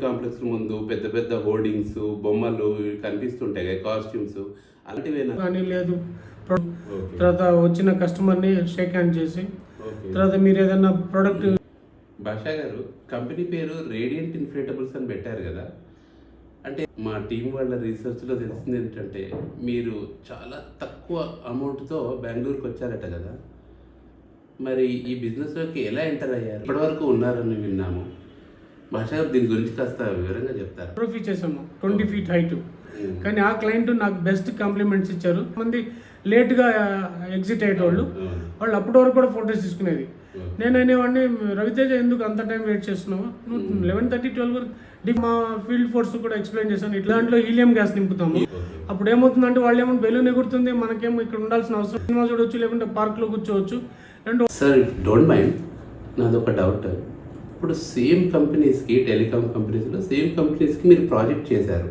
Complex ముందు పెద్ద పెద్ద హోర్డింగ్స్ బొమ్మలు ఇవి కనిపిస్తుంటాయి, కాస్ట్యూమ్స్ అలాంటివేనా? కానీ లేదు. తర్వాత వచ్చిన కస్టమర్ని షేక్ హ్యాండ్ చేసి తర్వాత మీరు ఏదైనా ప్రోడక్ట్. భాషా గారు, కంపెనీ పేరు రేడియంట్ ఇన్ఫ్లేటబుల్స్ అని పెట్టారు కదా, అంటే మా టీం వాళ్ళ రీసెర్చ్లో తెలిసింది ఏంటంటే మీరు చాలా తక్కువ అమౌంట్తో బెంగళూరుకి వచ్చారట కదా, మరి ఈ బిజినెస్లోకి ఎలా ఎంటర్ అయ్యారు? ఇప్పటివరకు ఉన్నారని విన్నాము. భాషా గారు, దీని గురించి కాస్త వివరంగా చెప్తారు. ట్రోఫీ చేసాము 20 feet హైట్, కానీ ఆ క్లయింట్ నాకు బెస్ట్ కాంప్లిమెంట్స్ ఇచ్చారు. మంది లేట్గా ఎగ్జిట్ అయ్యేటోళ్ళు, వాళ్ళు అప్పటి వరకు కూడా ఫొటోస్ తీసుకునేది. నేను అనేవాడిని, రవితేజ ఎందుకు అంత టైం వెయిట్ చేస్తున్నావు, నువ్వు 11:30, 12 వరకు. మా ఫీల్డ్ ఫోర్స్ కూడా ఎక్స్ప్లెయిన్ చేశాను, ఇట్లాంట్లో హీలియం గ్యాస్ నింపుతాము. అప్పుడు ఏమవుతుందంటే వాళ్ళు ఏమో బెలూన్ ఎగురుతుంది, మనకేమో ఇక్కడ ఉండాల్సిన అవసరం, సినిమా చూడవచ్చు లేకుంటే పార్క్లో కూర్చోవచ్చు. సార్, డోంట్ మైండ్, నాదొక డౌట్. ఇప్పుడు సేమ్ కంపెనీస్కి, టెలికామ్ కంపెనీస్లో సేమ్ కంపెనీస్కి మీరు ప్రాజెక్ట్ చేశారు,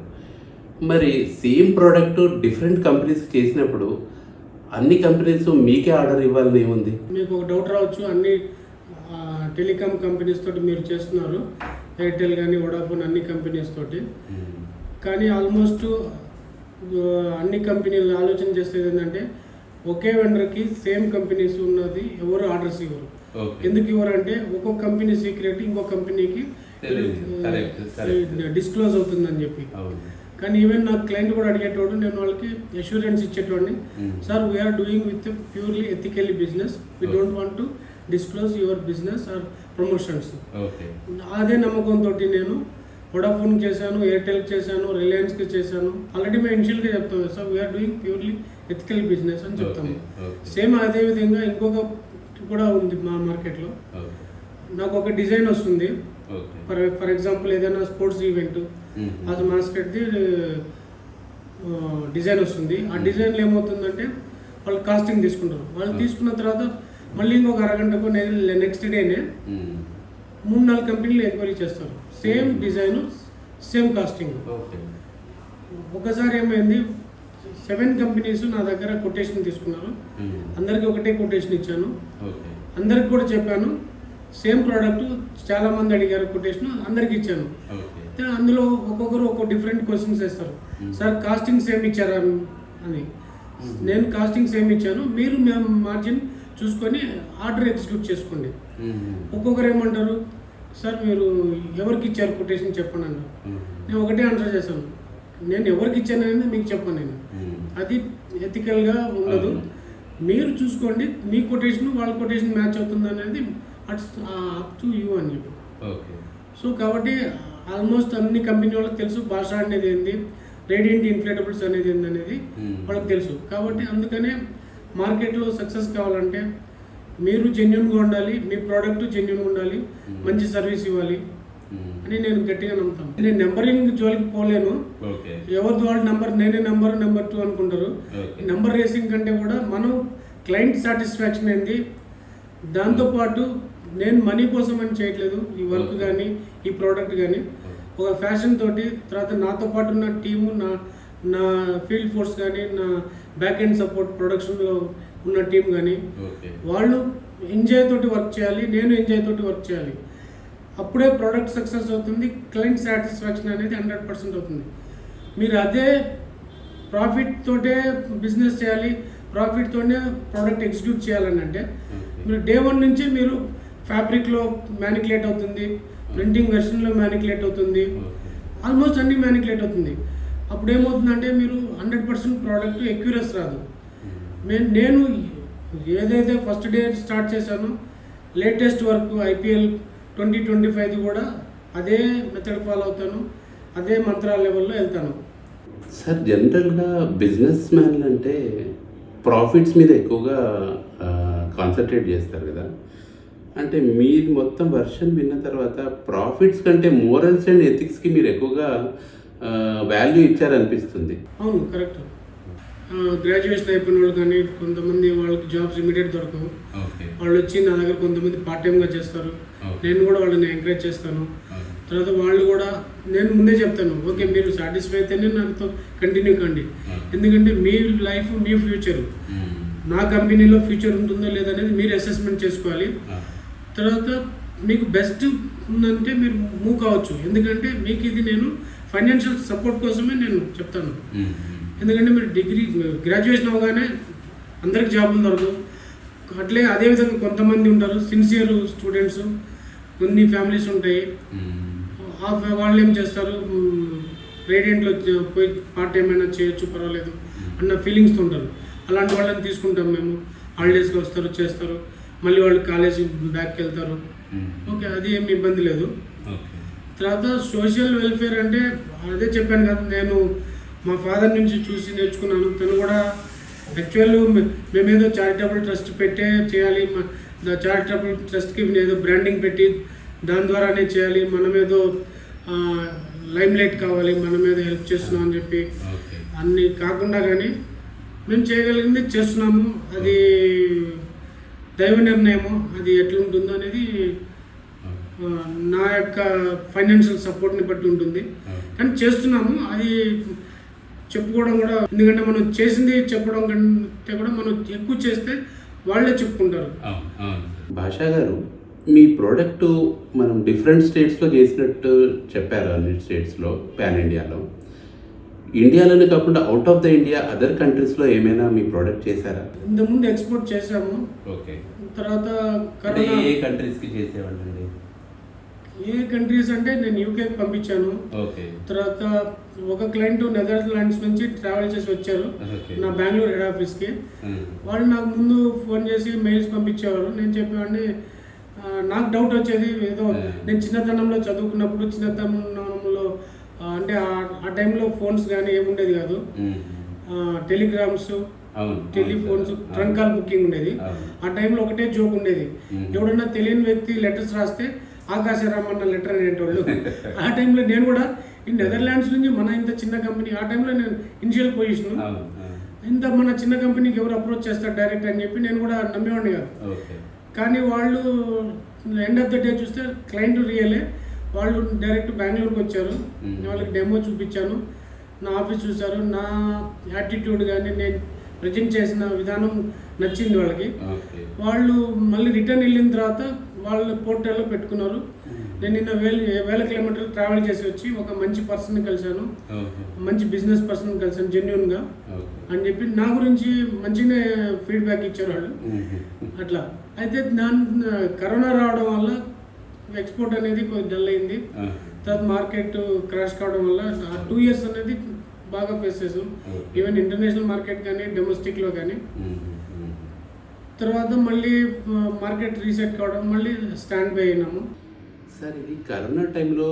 మరి సేమ్ ప్రోడక్ట్ డిఫరెంట్ కంపెనీస్కి చేసినప్పుడు అన్ని కంపెనీస్ మీకే ఆర్డర్ ఇవ్వాలని ఏముంది? మీకు ఒక డౌట్ రావచ్చు, అన్ని టెలికామ్ కంపెనీస్ తోటి మీరు చేస్తున్నారు, ఎయిర్టెల్ కానీ వోడాఫోన్ అన్ని కంపెనీస్ తోటి. కానీ ఆల్మోస్ట్ అన్ని కంపెనీలు ఆలోచన చేసేది ఏంటంటే ఒకే వెండర్కి సేమ్ కంపెనీస్ ఉన్నది ఎవరు ఆర్డర్స్ ఇవ్వరు. ఎందుకు ఇవ్వరు అంటే ఒక్కొక్క కంపెనీ సీక్రెట్ ఇంకో కంపెనీకి డిస్క్లోజ్ అవుతుందని చెప్పి. కానీ ఈవెన్ నాకు క్లయింట్ కూడా అడిగేటోడు, నేను వాళ్ళకి అష్యూరెన్స్ ఇచ్చేటోడిని, sir we are doing with purely ethically business, we don't want to disclose your business or promotions. అదే నమ్మకంతో నేను వోడాఫోన్కి చేశాను, ఎయిర్టెల్కి చేశాను, రిలయన్స్కి చేశాను. ఆల్రెడీ మేము ఇనిషియల్గా చెప్తాము, sir we are doing purely ethical business అని చెప్తాము. సేమ్ అదే విధంగా ఇంకొక కూడా ఉంది మా మార్కెట్లో. నాకు ఒక డిజైన్ వస్తుంది, ఫర్ ఎగ్జాంపుల్ ఏదైనా స్పోర్ట్స్ ఈవెంట్, అది మాస్కెట్ది డిజైన్ వస్తుంది. ఆ డిజైన్లో ఏమవుతుందంటే వాళ్ళు కాస్టింగ్ తీసుకుంటారు. వాళ్ళు తీసుకున్న తర్వాత మళ్ళీ ఇంకొక అరగంటకు నెక్స్ట్ డేనే 3-4 కంపెనీలు ఎంక్వైరీ చేస్తారు, సేమ్ డిజైన్ సేమ్ కాస్టింగ్. ఒకసారి ఏమైంది, 7 కంపెనీస్ నా దగ్గర కొటేషన్ తీసుకున్నారు. అందరికి ఒకటే కొటేషన్ ఇచ్చాను, అందరికి కూడా చెప్పాను. సేమ్ ప్రోడక్ట్ చాలా మంది అడిగారు, కొటేషన్ అందరికి ఇచ్చాను. అందులో ఒక్కొక్కరు ఒక్కొక్క డిఫరెంట్ క్వశ్చన్స్ వేస్తారు, సార్ కాస్టింగ్ సేమ్ ఇచ్చారా అని. నేను కాస్టింగ్ సేమ్ ఇచ్చాను, మీరు మేము మార్జిన్ చూసుకొని ఆర్డర్ ఎగ్జిక్యూట్ చేసుకోండి. ఒక్కొక్కరు ఏమంటారు, సార్ మీరు ఎవరికి ఇచ్చారు కొటేషన్ చెప్పండి అన్నారు. నేను ఒకటే ఆన్సర్ చేశాను, నేను ఎవరికి ఇచ్చాను అనేది మీకు చెప్పాను. నేను అది ఎథికల్గా ఉండదు, మీరు చూసుకోండి మీ కొటేషన్ వాళ్ళ కొటేషన్ మ్యాచ్ అవుతుంది అనేది అప్ టు యూ అని చెప్పి. సో కాబట్టి ఆల్మోస్ట్ అన్ని కంపెనీ వాళ్ళకి తెలుసు భాష అనేది ఏంది, రేడియంట్ ఇన్ఫ్లేటబుల్స్ అనేది ఏంది అనేది వాళ్ళకి తెలుసు. కాబట్టి అందుకనే మార్కెట్లో సక్సెస్ కావాలంటే మీరు జెన్యున్గా ఉండాలి, మీ ప్రోడక్ట్ జెన్యున్గా ఉండాలి, మంచి సర్వీస్ ఇవ్వాలి అని నేను గట్టిగా నమ్ముతాను. నేను నెంబరింగ్ జోలికి పోలేను, ఎవరిది వాళ్ళ నెంబర్ నేనే నెంబర్ 2 అనుకుంటారు. నెంబర్ రేసింగ్ కంటే కూడా మనం క్లయింట్ సాటిస్ఫాక్షన్ ఏంది, దాంతోపాటు నేను మనీ కోసం అని చేయట్లేదు ఈ వర్క్ కానీ ఈ ప్రోడక్ట్ కానీ. ఒక ఫ్యాషన్ తోటి, తర్వాత నాతో పాటు ఉన్న టీము, నా ఫీల్డ్ ఫోర్స్ కానీ, నా బ్యాక్ ఎండ్ సపోర్ట్ ప్రొడక్షన్లో ఉన్న టీం కానీ, వాళ్ళు ఎంజాయ్ తోటి వర్క్ చేయాలి, నేను ఎంజాయ్ తోటి వర్క్ చేయాలి. అప్పుడే ప్రోడక్ట్ సక్సెస్ అవుతుంది, క్లయింట్ సాటిస్ఫాక్షన్ అనేది 100% అవుతుంది. మీరు అదే ప్రాఫిట్ తోటే బిజినెస్ చేయాలి, ప్రాఫిట్ తోనే ప్రోడక్ట్ ఎగ్జిక్యూట్ చేయాలని అంటే మీరు డే 1 నుంచి మీరు ఫ్యాబ్రిక్లో మ్యానికులేట్ అవుతుంది, ప్రింటింగ్ వెర్షన్లో మ్యానికులేట్ అవుతుంది, ఆల్మోస్ట్ అన్ని మ్యానికులేట్ అవుతుంది. అప్పుడు ఏమవుతుందంటే మీరు 100% ప్రోడక్ట్ ఎక్యూరస్ రాదు. నేను ఏదైతే ఫస్ట్ డే స్టార్ట్ చేశానో లేటెస్ట్ వర్క్ IPL 2025 కూడా అదే మెథడ్ ఫాలో అవుతాను, అదే మంత్రాల లెవెల్లో వెళ్తాను. సార్, జనరల్గా బిజినెస్ మ్యాన్లు అంటే ప్రాఫిట్స్ మీద ఎక్కువగా కాన్సన్ట్రేట్ చేస్తారు కదా, అంటే మీరు మొత్తం వర్షన్ విన్న తర్వాత ప్రాఫిట్స్ కంటే మోరల్స్ అండ్ ఎథిక్స్కి మీరు ఎక్కువగా వాల్యూ ఇచ్చారనిపిస్తుంది. అవును, కరెక్ట్. గ్రాడ్యుయేషన్ అయిపోయిన వాళ్ళు కానీ కొంతమంది వాళ్ళకి జాబ్స్ ఇమీడియట్ దొరకవు, వాళ్ళు వచ్చి నా దగ్గర కొంతమంది పార్ట్ టైమ్గా చేస్తారు, నేను కూడా వాళ్ళని ఎంకరేజ్ చేస్తాను. తర్వాత వాళ్ళు కూడా నేను ముందే చెప్తాను, ఓకే మీరు సాటిస్ఫై అయితేనే నాతో కంటిన్యూ కండి, ఎందుకంటే మీ లైఫ్ మీ ఫ్యూచర్, నా కంపెనీలో ఫ్యూచర్ ఉంటుందో లేదనేది మీరు అసెస్మెంట్ చేసుకోవాలి. తర్వాత మీకు బెస్ట్ ఉందంటే మీరు మూవ్ కావచ్చు. ఎందుకంటే మీకు ఇది నేను ఫైనాన్షియల్ సపోర్ట్ కోసమే నేను చెప్తాను. ఎందుకంటే మీరు డిగ్రీ గ్రాడ్యుయేషన్ అవగానే అందరికి జాబులు దొరకవు. అట్లే అదేవిధంగా కొంతమంది ఉంటారు సిన్సియర్ స్టూడెంట్స్, కొన్ని ఫ్యామిలీస్ ఉంటాయి. వాళ్ళు ఏం చేస్తారు, రేడియంట్లో పోయి పార్ట్ టైం అయినా చేయొచ్చు పర్వాలేదు అన్న ఫీలింగ్స్తో ఉంటారు. అలాంటి వాళ్ళని తీసుకుంటాం మేము. హాలిడేస్కి వస్తారు, చేస్తారు, మళ్ళీ వాళ్ళు కాలేజీ బ్యాక్కి వెళ్తారు. ఓకే, అది ఏమి ఇబ్బంది లేదు. తర్వాత సోషల్ వెల్ఫేర్ అంటే అదే చెప్పాను కదా, నేను మా ఫాదర్ నుంచి చూసి నేర్చుకున్నాను. తను కూడా యాక్చువల్ మేమేదో చారిటబుల్ ట్రస్ట్ పెట్టే చేయాలి, చారిటబుల్ ట్రస్ట్కి ఏదో బ్రాండింగ్ పెట్టి దాని ద్వారానే చేయాలి, మనమేదో లైమ్లైట్ కావాలి, మనమేదో హెల్ప్ చేస్తున్నాం అని చెప్పి అన్నీ కాకుండా కానీ మేము చేయగలిగింది చేస్తున్నాము. అది దైవ నిర్ణయము, అది ఎట్లుంటుందో అనేది నా యొక్క ఫైనాన్షియల్ సపోర్ట్ని బట్టి ఉంటుంది. కానీ చేస్తున్నాము, అది చెప్పుకోవడం కూడా, ఎందుకంటే మనం చేసింది చెప్పడం కంటే కూడా మనం ఎక్కువ చేస్తే వాళ్ళే చెప్పుకుంటారు. భాషా గారు, మీ ప్రోడక్ట్ మనం డిఫరెంట్ స్టేట్స్లో చేసినట్టు చెప్పారు, అన్ని స్టేట్స్లో, పాన్ ఇండియాలో. ఇండియాలోనే కాకుండా out of the India other కంట్రీస్లో ఏమైనా మీ ప్రోడక్ట్ చేశారా? ఇంతకుముందు ఎక్స్పోర్ట్ చేసాము. ఓకే. తర్వాత ఏ కంట్రీస్కి చేసేవాళ్ళండి? ఏ కంట్రీస్ అంటే నేను యూకేకి పంపించాను. ఓకే. తర్వాత ఒక క్లయింట్ నెదర్లాండ్స్ నుంచి ట్రావెల్ చేసి వచ్చారు నా బెంగళూరు హెడ్ ఆఫీస్కి. వాళ్ళు నాకు ముందు ఫోన్ చేసి మెయిల్స్ పంపించేవారు. నేను చెప్పేవాడిని, నాకు డౌట్ వచ్చేది, ఏదో నేను చిన్నతనంలో చదువుకున్నప్పుడు, చిన్నతనంలో అంటే ఆ టైంలో ఫోన్స్ కానీ ఏముండేది కాదు, telegrams, telephones, trunk call booking ఉండేది. ఆ టైంలో ఒకటే జోక్ ఉండేది, ఎవడన్నా తెలియని వ్యక్తి లెటర్స్ రాస్తే ఆకాశరామన్న లెటర్ అనేటోళ్ళు. ఆ టైంలో నేను కూడా ఈ నెదర్లాండ్స్ నుంచి మన ఇంత చిన్న కంపెనీ, ఆ టైంలో నేను ఇనిషియల్ పొజిషన్, ఇంత మన చిన్న కంపెనీకి ఎవరు అప్రోచ్ చేస్తారు డైరెక్ట్ అని చెప్పి నేను కూడా నమ్మేవాడిని కాదు. కానీ వాళ్ళు ఎండ్ ఆఫ్ ద డే చూస్తే క్లయింట్ రియలే. వాళ్ళు డైరెక్ట్ బెంగళూరుకి వచ్చారు, వాళ్ళకి డెమో చూపించాను, నా ఆఫీస్ చూశారు, నా యాటిట్యూడ్ కానీ నేను ప్రజెంట్ చేసిన విధానం నచ్చింది వాళ్ళకి. వాళ్ళు మళ్ళీ రిటర్న్ వెళ్ళిన తర్వాత వాళ్ళ పోర్టల్లో పెట్టుకున్నారు. నేను నిన్న వేల కిలోమీటర్లు ట్రావెల్ చేసి వచ్చి ఒక మంచి పర్సన్ని కలిశాను, మంచి బిజినెస్ పర్సన్ కలిశాను జెన్యున్గా అని చెప్పి నా గురించి మంచిగానే ఫీడ్బ్యాక్ ఇచ్చారు వాళ్ళు. అట్లా అయితే కరోనా రావడం వల్ల ఎక్స్పోర్ట్ అనేది కొంచెం డల్ అయింది. తర్వాత మార్కెట్ క్రాష్ కావడం వల్ల ఆ 2 years అనేది బాగా ఫేస్ చేసాం, ఈవెన్ ఇంటర్నేషనల్ మార్కెట్ కానీ డొమెస్టిక్లో కానీ. తర్వాత మళ్ళీ మార్కెట్ రీసెట్ కావడం, మళ్ళీ స్టాండ్ బై అయినాము. సార్, ఇది కరోనా టైంలో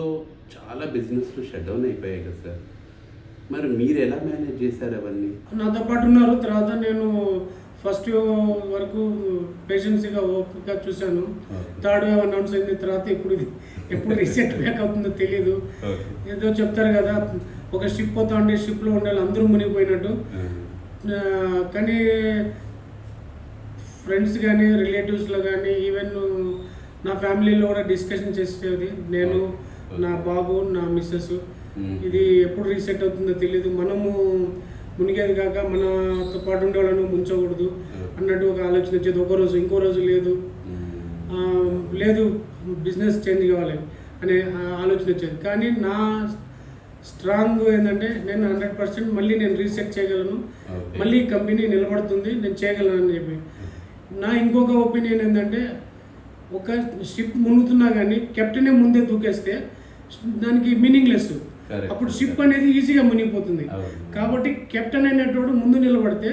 చాలా బిజినెస్లు షట్ డౌన్ అయిపోయాయి కదా సార్, మరి మీరు ఎలా మేనేజ్ చేశారు అవన్నీ? నాతో పాటు ఉన్నారు. తర్వాత నేను ఫస్ట్ వరకు పేషెన్సీగా ఓపికగా చూశాను. థర్డ్ వేవ్ అనౌన్స్ అయిన తర్వాత ఎప్పుడు రీసెట్ బ్యాక్ అవుతుందో తెలియదు. ఏదో చెప్తారు కదా, ఒక షిప్ పోతా ఉంటే షిప్లో ఉండే అందరూ మునిగిపోయినట్టు. కానీ ఫ్రెండ్స్ కానీ రిలేటివ్స్లో కానీ ఈవెన్ నా ఫ్యామిలీలో కూడా డిస్కషన్ చేసేది, నేను, నా బాబు, నా మిస్సెస్, ఇది ఎప్పుడు రీసెట్ అవుతుందో తెలియదు, మనము మునిగేది కాక మనతో పాటు ఉండే వాళ్ళను ముంచకూడదు అన్నట్టు ఒక ఆలోచన వచ్చేది. ఒక రోజు ఇంకో రోజు లేదు బిజినెస్ చేంజ్ కావాలి అనే ఆలోచన వచ్చేది. కానీ నా స్ట్రాంగ్ ఏంటంటే నేను 100% మళ్ళీ నేను రీసెట్ చేయగలను, మళ్ళీ కంపెనీ నిలబడుతుంది, నేను చేయగలను అని చెప్పి. నా ఇంకొక ఒపీనియన్ ఏంటంటే, ఒక షిప్ మునుగుతున్నా కానీ కెప్టెనే ముందే దూకేస్తే దానికి మీనింగ్లెస్. అప్పుడు షిప్ అనేది ఈజీగా మునిగిపోతుంది. కాబట్టి కెప్టెన్ అనేటోడు ముందు నిలబడితే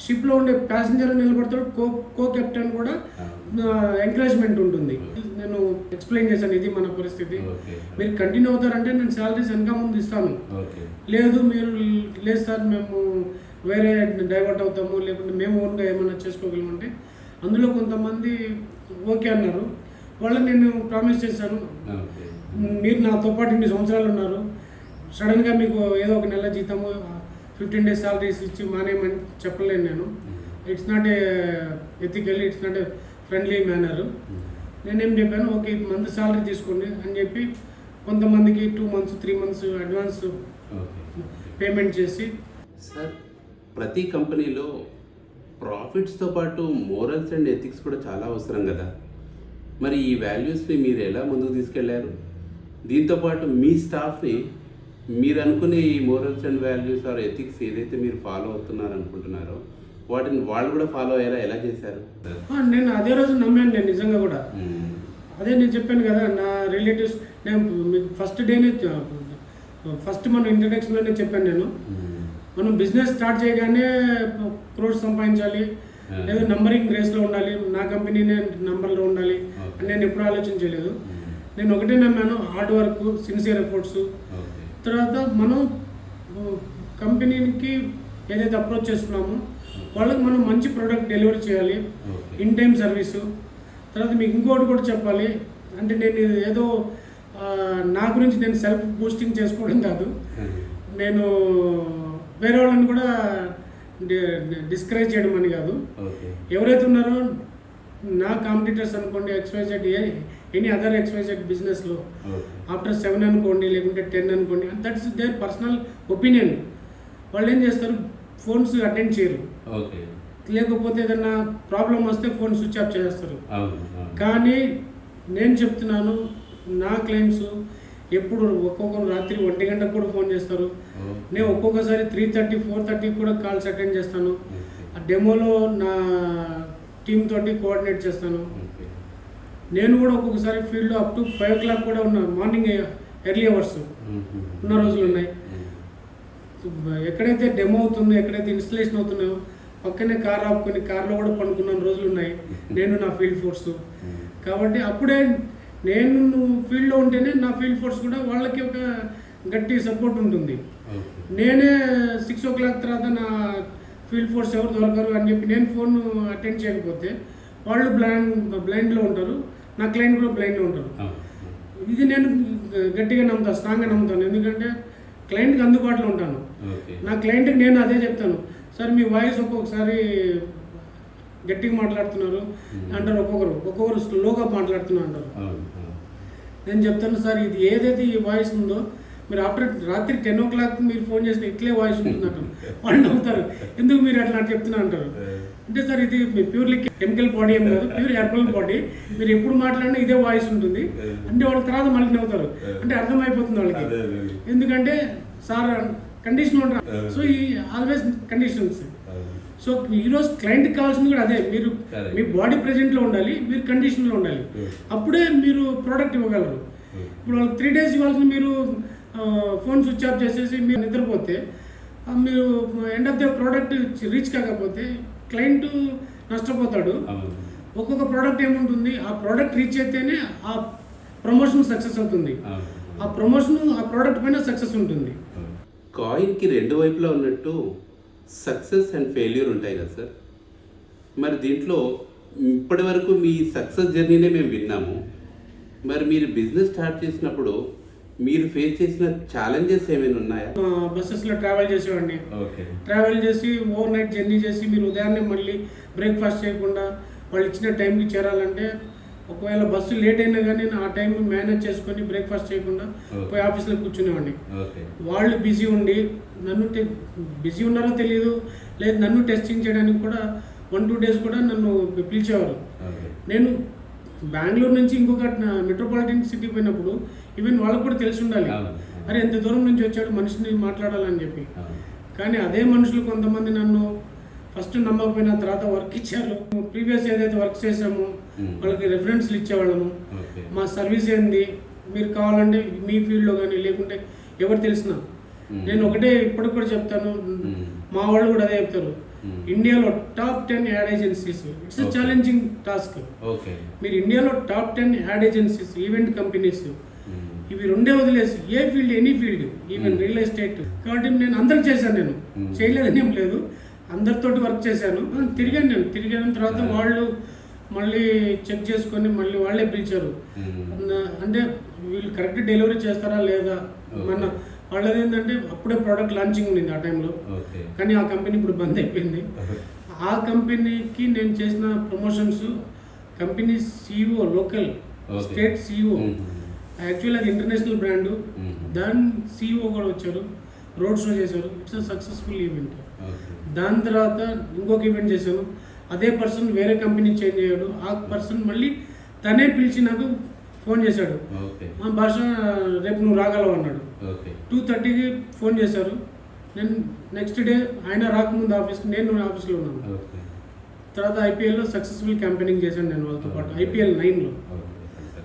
షిప్లో ఉండే ప్యాసింజర్ నిలబడతాడు, కో కెప్టెన్ కూడా ఎంకరేజ్మెంట్ ఉంటుంది. నేను ఎక్స్ప్లెయిన్ చేశాను, ఇది మన పరిస్థితి, మీరు కంటిన్యూ అవుతారంటే నేను శాలరీస్ వెనక ముందు ఇస్తాను, లేదు మీరు లేదు సార్ మేము వేరే డైవర్ట్ అవుతాము, లేకుంటే మేము ఓన్గా ఏమైనా చేసుకోగలమంటే అందులో కొంతమంది ఓకే అన్నారు. వాళ్ళకి నేను ప్రామిస్ చేశాను, మీరు నాతో పాటు ఇన్ని సంవత్సరాలు ఉన్నారు, సడన్గా మీకు ఏదో ఒక నెల జీతము 15 days సాలరీస్ ఇచ్చి మానేయమని చెప్పలేను నేను. It's not a ethical, it's not a friendly manner. నేనేం చెప్పాను, ఓకే మంత్ సాలరీ తీసుకోండి అని చెప్పి కొంతమందికి 2 months 3 months అడ్వాన్స్ పేమెంట్ చేసి. సార్, ప్రతి కంపెనీలో ప్రాఫిట్స్తో పాటు మోరల్స్ అండ్ ఎథిక్స్ కూడా చాలా అవసరం కదా, మరి ఈ వాల్యూస్ని మీరు ఎలా ముందుకు తీసుకెళ్లారు? దీంతోపాటు మీ స్టాఫ్ని మీరు అనుకునే ఈ morals and values or ethics ఏదైతే మీరు ఫాలో అవుతున్నారు అనుకుంటున్నారో వాటిని వాళ్ళు కూడా ఫాలో అయ్యేలా ఎలా చేశారు? నేను అదే రోజు నమ్మాను, నేను నిజంగా కూడా. అదే నేను చెప్పాను కదా, నా రిలేటివ్స్, నేను మీకు ఫస్ట్ మన ఇంట్రడక్షన్లోనే చెప్పాను నేను, మనం బిజినెస్ స్టార్ట్ చేయగానే క్రోడ్స్ సంపాదించాలి, లేదా నంబరింగ్ రేస్లో ఉండాలి, నా కంపెనీనే నంబర్లో ఉండాలి అని నేను ఎప్పుడు ఆలోచించలేదు. నేను ఒకటే నమ్మాను, హార్డ్ వర్క్, సిన్సియర్ ఎఫర్ట్స్. తర్వాత మనం కంపెనీకి ఏదైతే అప్రోచ్ చేస్తున్నామో వాళ్ళకి మనం మంచి ప్రోడక్ట్ డెలివరీ చేయాలి, ఇన్ టైం సర్వీసు. తర్వాత మీకు ఇంకోటి కూడా చెప్పాలి, అంటే నేను ఏదో నా గురించి నేను సెల్ఫ్ బూస్టింగ్ చేసుకోవడం కాదు, నేను వేరే వాళ్ళని కూడా డిస్కరేజ్ చేయడం అని కాదు. ఎవరైతే ఉన్నారో నా కాంపిటీటర్స్ అనుకోండి, XYZ ఎనీ అదర్ XYZ బిజినెస్లో ఆఫ్టర్ 7 అనుకోండి, లేకుంటే 10 అనుకోండి, దట్స్ దేర్ పర్సనల్ ఒపీనియన్. వాళ్ళు ఏం చేస్తారు, ఫోన్స్ అటెండ్ చేయరు, లేకపోతే ఏదన్నా ప్రాబ్లం వస్తే ఫోన్ స్విచ్ ఆఫ్ చేస్తారు. కానీ నేను చెప్తున్నాను, నా క్లయింట్స్ ఎప్పుడు ఒక్కొక్కరు రాత్రి 1 గంటకు కూడా ఫోన్ చేస్తారు. నేను ఒక్కొక్కసారి 3:30, 4:30 కూడా కాల్స్ అటెండ్ చేస్తాను. ఆ డెమోలో నా టీమ్ తోటి కోఆర్డినేట్ చేస్తాను. నేను కూడా ఒక్కొక్కసారి ఫీల్డ్లో అప్ టు 5 o'clock కూడా ఉన్నా, మార్నింగ్ ఎర్లీ అవర్స్ ఉన్న రోజులు ఉన్నాయి. ఎక్కడైతే డెమో అవుతుందో, ఎక్కడైతే ఇన్స్టలేషన్ అవుతున్నాయో పక్కనే కార్ ఆపుకొని కార్లో కూడా పనుకున్న రోజులు ఉన్నాయి, నేను నా ఫీల్డ్ ఫోర్స్. కాబట్టి అప్పుడే నేను ఫీల్డ్లో ఉంటేనే నా ఫీల్డ్ ఫోర్స్ కూడా వాళ్ళకి ఒక గట్టి సపోర్ట్ ఉంటుంది. నేనే 6 o'clock తర్వాత నా ఫీల్డ్ ఫోర్స్ ఎవరు దొరకరు అని చెప్పి నేను ఫోన్ అటెండ్ చేయకపోతే వాళ్ళు బ్లైండ్లో ఉంటారు, నా క్లయింట్ కూడా బ్లైండ్లో ఉంటారు. ఇది నేను గట్టిగా నమ్ముతాను, స్ట్రాంగ్గా నమ్ముతాను. ఎందుకంటే క్లయింట్కి అందుబాటులో ఉంటాను. నా క్లయింట్కి నేను అదే చెప్తాను, సార్ మీ వాయిస్ ఒక్కొక్కసారి గట్టిగా మాట్లాడుతున్నారు అంటారు, ఒక్కొక్కరు స్లోగా మాట్లాడుతున్నారు అంటారు. నేను చెప్తాను, సార్ ఇది ఏదైతే ఈ వాయిస్ ఉందో మీరు ఆఫ్టర్ రాత్రి 10 o'clock మీరు ఫోన్ చేసిన ఇట్లే వాయిస్ ఉంటుందంటారు. వాళ్ళు నవ్వుతారు, ఎందుకు మీరు అట్లా చెప్తున్నా అంటారు. అంటే సార్ ఇది ప్యూర్లీ కెమికల్ బాడీ ఏం కాదు, ప్యూర్ హెర్బల్ బాడీ, మీరు ఎప్పుడు మాట్లాడినా ఇదే వాయిస్ ఉంటుంది అంటే వాళ్ళ తర్వాత మళ్ళీ నవ్వుతారు. అంటే అర్థమైపోతుంది వాళ్ళకి, ఎందుకంటే సార్ కండిషన్ ఉంటారు. సో ఈ ఆల్వేస్ కండిషన్స్. సో ఈరోజు క్లయింట్కి కావాల్సింది కూడా అదే, మీరు మీ బాడీ ప్రెజెంట్లో ఉండాలి, మీరు కండిషన్లో ఉండాలి, అప్పుడే మీరు ప్రోడక్ట్ ఇవ్వగలరు. ఇప్పుడు వాళ్ళకి 3 days ఇవ్వాల్సింది మీరు ఫోన్ స్విచ్ ఆఫ్ చేసేసి మీరు నిద్రపోతే, మీరు end of the product reach కాకపోతే క్లయింట్ నష్టపోతాడు. ఒక్కొక్క ప్రోడక్ట్ ఏముంటుంది, ఆ ప్రోడక్ట్ రీచ్ అయితేనే ఆ ప్రమోషన్ సక్సెస్ అవుతుంది, ఆ ప్రమోషన్ ఆ ప్రోడక్ట్ పైన సక్సెస్ ఉంటుంది. కాయిన్కి 2 వైపులా ఉన్నట్టు సక్సెస్ అండ్ ఫెయిల్యూర్ ఉంటాయి కదా సార్. మరి దీంట్లో ఇప్పటి వరకు మీ సక్సెస్ జర్నీనే మేము విన్నాము. మరి మీరు బిజినెస్ స్టార్ట్ చేసినప్పుడు మీరు ఫేస్ చేసిన ఛాలెంజెస్ ఏమైనా ఉన్నాయా? బస్సెస్లో ట్రావెల్ చేసేవాడిని. ట్రావెల్ చేసి ఓవర్ నైట్ జర్నీ చేసి మీరు ఉదయాన్నే మళ్ళీ బ్రేక్ఫాస్ట్ చేయకుండా వాళ్ళు ఇచ్చిన టైంకి చేరాలంటే, ఒకవేళ బస్సు లేట్ అయినా కానీ ఆ టైం మేనేజ్ చేసుకొని బ్రేక్ఫాస్ట్ చేయకుండా పోయి ఆఫీస్లో కూర్చునేవాడిని. వాళ్ళు బిజీ ఉండి నన్ను బిజీ ఉన్నారో తెలియదు, లేదు నన్ను టెస్టింగ్ చేయడానికి కూడా 1-2 days కూడా నన్ను పిలిచేవారు. నేను బెంగళూరు నుంచి ఇంకొక మెట్రోపాలిటన్ సిటీ పోయినప్పుడు ఈవెన్ వాళ్ళకు కూడా తెలిసి ఉండాలి, అరే ఎంత దూరం నుంచి వచ్చాడు మనిషిని మాట్లాడాలని చెప్పి. కానీ అదే మనుషులు కొంతమంది నన్ను ఫస్ట్ నమ్మకపోయిన తర్వాత వర్క్ ఇచ్చారు. ప్రీవియస్ ఏదైతే వర్క్ చేసామో వాళ్ళకి రెఫరెన్స్లు ఇచ్చేవాళ్ళము, మా సర్వీస్ ఏంది, మీరు కావాలంటే మీ ఫీల్డ్లో కానీ లేకుంటే ఎవరు తెలిసిన. నేను ఒకటే ఇప్పటికి కూడా చెప్తాను, మా వాళ్ళు కూడా అదే చెప్తారు, ఇండియాలో top 10 ad agencies, it's a challenging task. మీరు ఇండియాలో top 10 ad agencies, event companies, ఇవి 2 వదిలేసి ఏ field, any field, even real estate. కాబట్టి నేను అందరికి చేశాను, నేను చేయలేదని ఏం లేదు, అందరితోటి వర్క్ చేశాను. తిరిగాను తర్వాత వాళ్ళు మళ్ళీ చెక్ చేసుకొని మళ్ళీ వాళ్ళే పిలిచారు. అంటే వీళ్ళు కరెక్ట్ డెలివరీ చేస్తారా లేదా, మన వాళ్ళది ఏంటంటే అప్పుడే ప్రోడక్ట్ లాంచింగ్ ఉంది ఆ టైంలో, కానీ ఆ కంపెనీ ఇప్పుడు బంద్ అయిపోయింది. ఆ కంపెనీకి నేను చేసిన promotions, company CEO, local state CEO, actually అది ఇంటర్నేషనల్ బ్రాండ్, దాని CEO కూడా వచ్చారు, రోడ్ షో చేశారు. It's a successful event. దాని తర్వాత ఇంకొక ఈవెంట్ చేశాను, అదే పర్సన్ వేరే కంపెనీ చేంజ్ అయ్యాడు, ఆ పర్సన్ మళ్ళీ తనే పిలిచి నాకు ఫోన్ చేశాడు. ఓకే. భాష రేపు నువ్వు రాగలవు అన్నాడు. ఓకే. 2:30కి ఫోన్ చేశారు. నేను నెక్స్ట్ డే ఆయన రాకముందు ఆఫీస్కి నేను ఆఫీస్లో ఉన్నాను. ఓకే. తర్వాత ఐపీఎల్లో సక్సెస్ఫుల్ క్యాంపెయినింగ్ చేశాను నేను వాళ్ళతో పాటు. ఐపీఎల్ 9లో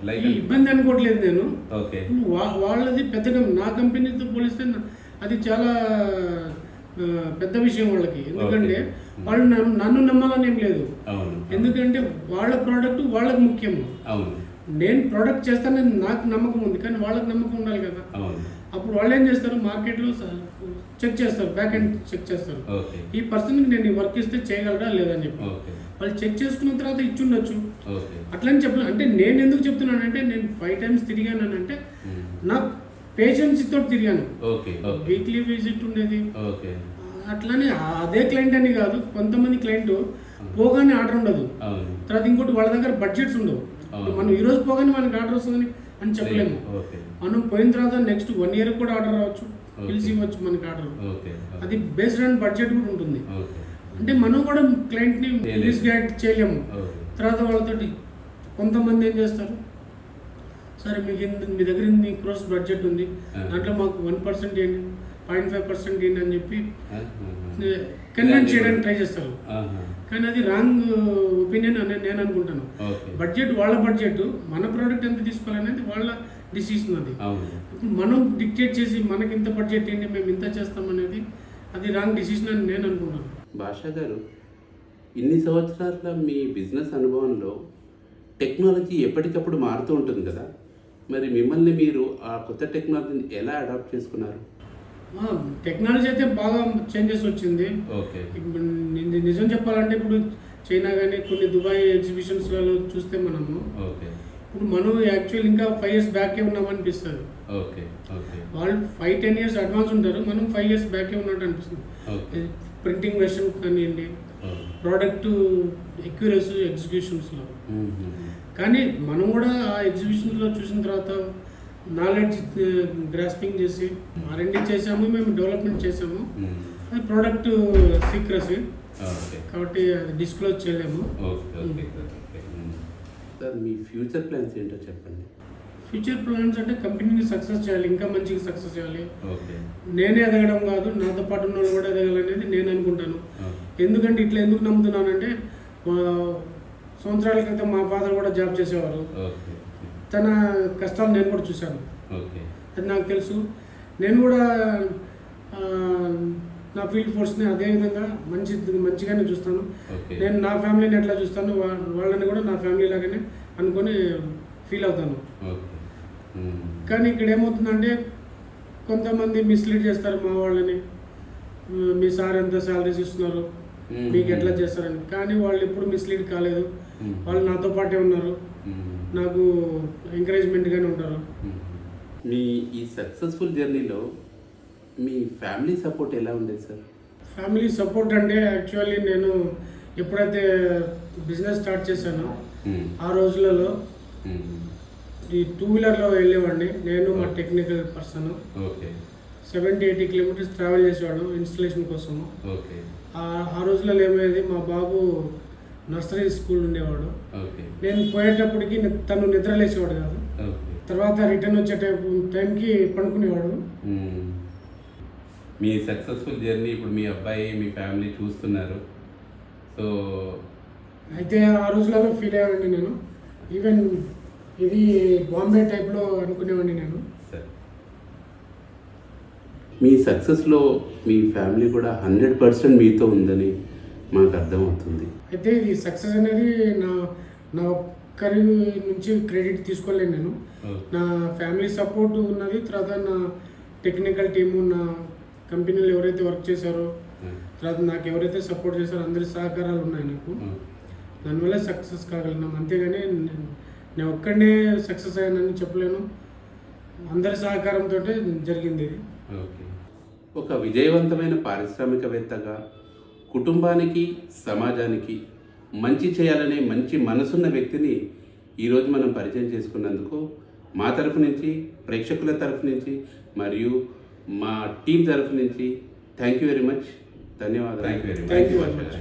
లైక్ ఈ ఇబ్బంది అనుకోవట్లేదు నేను. ఓకే. వాళ్ళది పెద్దగా నా కంపెనీతో పోలిస్తే అది చాలా పెద్ద విషయం వాళ్ళకి. ఎందుకంటే వాళ్ళు నన్ను నమ్మాలని ఏం లేదు. అవును. ఎందుకంటే వాళ్ళ ప్రోడక్ట్ వాళ్ళకి ముఖ్యము. అవును. నేను ప్రోడక్ట్ చేస్తానని నాకు నమ్మకం ఉంది, కానీ వాళ్ళకి నమ్మకం ఉండాలి కదా. అవును. అప్పుడు వాళ్ళు ఏం చేస్తారు, మార్కెట్లో చెక్ చేస్తారు, బ్యాక్ ఎండ్ చెక్ చేస్తారు. ఓకే. ఈ పర్సన్కి నేను ఈ వర్క్ ఇస్తే చేయగలరా లేదని చెప్పి ఓకే. వాళ్ళు చెక్ చేసుకున్న తర్వాత ఇచ్చుండొచ్చు. ఓకే. అట్లని చెప్పలేదు. అంటే నేను ఎందుకు చెప్తున్నానంటే నేను 5 times తిరిగానంటే నా పేషెన్స్తో తిరిగాను. ఓకే. వీక్లీ విజిట్ ఉండేది. ఓకే. అట్లానే అదే క్లయింట్ అని కాదు, కొంతమంది క్లయింట్ పోగానే ఆర్డర్ ఉండదు. అవును. తర్వాత ఇంకోటి వాళ్ళ దగ్గర బడ్జెట్స్ ఉండవు. మనం ఈ రోజు పోగానే మనకి ఆర్డర్ వస్తుందని అని చెప్పలేము. ఓకే. మనం పోయిన తర్వాత నెక్స్ట్ 1 year కూడా ఆర్డర్ రావచ్చు, పిలిచి ఇవ్వచ్చు మనకి ఆర్డర్. ఓకే. అది బేస్డ్ ఆన్ బడ్జెట్ కూడా ఉంటుంది. ఓకే. అంటే మనం కూడా క్లయింట్ని మిస్గైడ్ చేయలేము. ఓకే. తర్వాత వాళ్ళతోటి కొంతమంది ఏం చేస్తారు, సరే మీకు మీ దగ్గర ఇన్ని క్రోర్స్ బడ్జెట్ ఉంది, దాంట్లో మాకు 1% ఏంటి, 0.5% ఏంటి అని చెప్పి కన్విన్స్ చేయడానికి ట్రై చేస్తారు. కానీ అది రాంగ్ ఒపీనియన్ అని నేను అనుకుంటాను. బడ్జెట్ వాళ్ళ బడ్జెట్, మన ప్రోడక్ట్ ఎంత తీసుకోవాలనేది వాళ్ళ డిసిషన్. అది ఇప్పుడు మనం డిక్టేట్ చేసి మనకి ఇంత బడ్జెట్ ఏంటి, మేము ఇంత చేస్తామనేది అది రాంగ్ డిసిషన్ అని నేను అనుకుంటాను. భాషా గారు, ఇన్ని సంవత్సరాల మీ బిజినెస్ అనుభవంలో టెక్నాలజీ ఎప్పటికప్పుడు మారుతూ ఉంటుంది కదా, మరి మిమ్మల్ని మీరు ఆ కొత్త టెక్నాలజీని ఎలా అడాప్ట్ చేసుకున్నారు? టెక్నాలజీ అయితే బాగా చేంజెస్ వచ్చింది. ఓకే. నిజం చెప్పాలంటే ఇప్పుడు చైనా కానీ కొన్ని దుబాయ్ ఎగ్జిబిషన్స్లలో చూస్తే మనము ఓకే ఇప్పుడు మనం యాక్చువల్ ఇంకా 5 years బ్యాకే ఉన్నామనిపిస్తుంది. ఓకే. ఓకే. వాళ్ళు 5-10 years అడ్వాన్స్ ఉంటారు, మనం 5 years బ్యాకే ఉన్నట్టు అనిపిస్తుంది. ప్రింటింగ్ వెర్షన్ కానివ్వండి, ప్రోడక్ట్ ఎక్యురసీ ఎగ్జిక్యూషన్స్లో. కానీ మనం కూడా ఆ ఎగ్జిబిషన్స్లో చూసిన తర్వాత నాలెడ్జ్ గ్రాస్పింగ్ చేసి R&D చేసాము, మేము డెవలప్మెంట్ చేసాము. అది ప్రోడక్ట్ సీక్రసీ కాబట్టి అది డిస్క్లోజ్ చేయలేము. సార్, మీ ఫ్యూచర్ ప్లాన్స్ ఏంటో చెప్పండి. ఫ్యూచర్ ప్లాన్స్ అంటే కంపెనీని సక్సెస్ చేయాలి, ఇంకా మంచిగా సక్సెస్ చేయాలి. నేనే ఎదగడం కాదు, నాతో పాటు ఉన్న వాళ్ళు కూడా ఎదగాలనేది నేను అనుకుంటాను. ఎందుకంటే ఇట్లా ఎందుకు నమ్ముతున్నానంటే సంవత్సరాల క్రితం మా ఫాదర్ కూడా జాబ్ చేసేవారు. తన కష్టాలు నేను కూడా చూశాను, అది నాకు తెలుసు. నేను కూడా నా ఫీల్డ్ ఫోర్స్ని అదేవిధంగా మంచిగానే చూస్తాను. నేను నా ఫ్యామిలీని ఎట్లా చూస్తాను, వాళ్ళని కూడా నా ఫ్యామిలీ లాగానే అనుకొని ఫీల్ అవుతాను. కానీ ఇక్కడ ఏమవుతుందంటే కొంతమంది మిస్లీడ్ చేస్తారు మా వాళ్ళని, మీ సార్ ఎంత శాలరీస్ ఇస్తున్నారు, మీకు ఎట్లా చేస్తారని. కానీ వాళ్ళు ఎప్పుడు మిస్లీడ్ కాలేదు, వాళ్ళు నాతో పాటే ఉన్నారు, నాకు ఎంకరేజ్మెంట్గానే ఉంటారు. మీ ఈ సక్సెస్ఫుల్ జర్నీలో మీ ఫ్యామిలీ సపోర్ట్ ఎలా ఉండేది సార్? ఫ్యామిలీ సపోర్ట్ అంటే యాక్చువల్లీ నేను ఎప్పుడైతే బిజినెస్ స్టార్ట్ చేశానో ఆ రోజులలో ఈ 2-wheelerలో వెళ్ళేవాడిని, నేను మా టెక్నికల్ పర్సన్. 70-80 kilometers ట్రావెల్ చేసేవాడు ఇన్స్టలేషన్ కోసము. ఆ రోజులలో ఏమయ్యేది, మా బాబు నర్సరీ స్కూల్ ఉండేవాడు. నేను పోయేటప్పటికి తను నిద్రలేసేవాడు కాదు, తర్వాత రిటర్న్ వచ్చే టైంకి పడుకునేవాడు. మీ సక్సెస్ఫుల్ జర్నీ ఇప్పుడు మీ అబ్బాయి మీ ఫ్యామిలీ చూస్తున్నారు. సో అయితే ఆ రోజులలో ఫీల్ అయ్యానండి నేను. ఈవెన్ ఇది బాంబే టైప్లో అనుకునేవాడిని నేను. మీ సక్సెస్లో మీ ఫ్యామిలీ కూడా 100% మీతో ఉందని మాకు అర్థమవుతుంది. అయితే ఇది సక్సెస్ అనేది నా ఒక్కరి నుంచి క్రెడిట్ తీసుకోలేను నేను. నా ఫ్యామిలీ సపోర్ట్ ఉన్నది, తర్వాత నా టెక్నికల్ టీము, నా కంపెనీలో ఎవరైతే వర్క్ చేశారో, తర్వాత నాకు ఎవరైతే సపోర్ట్ చేశారో అందరి సహకారాలు ఉన్నాయి నాకు. దానివల్ల సక్సెస్ కాగలిగినాం. అంతేగాని నేను ఒక్కడనే సక్సెస్ అయ్యానని చెప్పలేను, అందరి సహకారంతో జరిగింది ఇది. ఒక విజయవంతమైన పారిశ్రామికవేత్తగా కుటుంబానికి సమాజానికి మంచి చేయాలనే మంచి మనసున్న వ్యక్తిని ఈరోజు మనం పరిచయం చేసుకున్నందుకు మా తరఫు నుంచి, ప్రేక్షకుల తరఫు నుంచి మరియు మా టీం తరఫు నుంచి థ్యాంక్ యూ వెరీ మచ్. ధన్యవాదాలు. Thank you very much.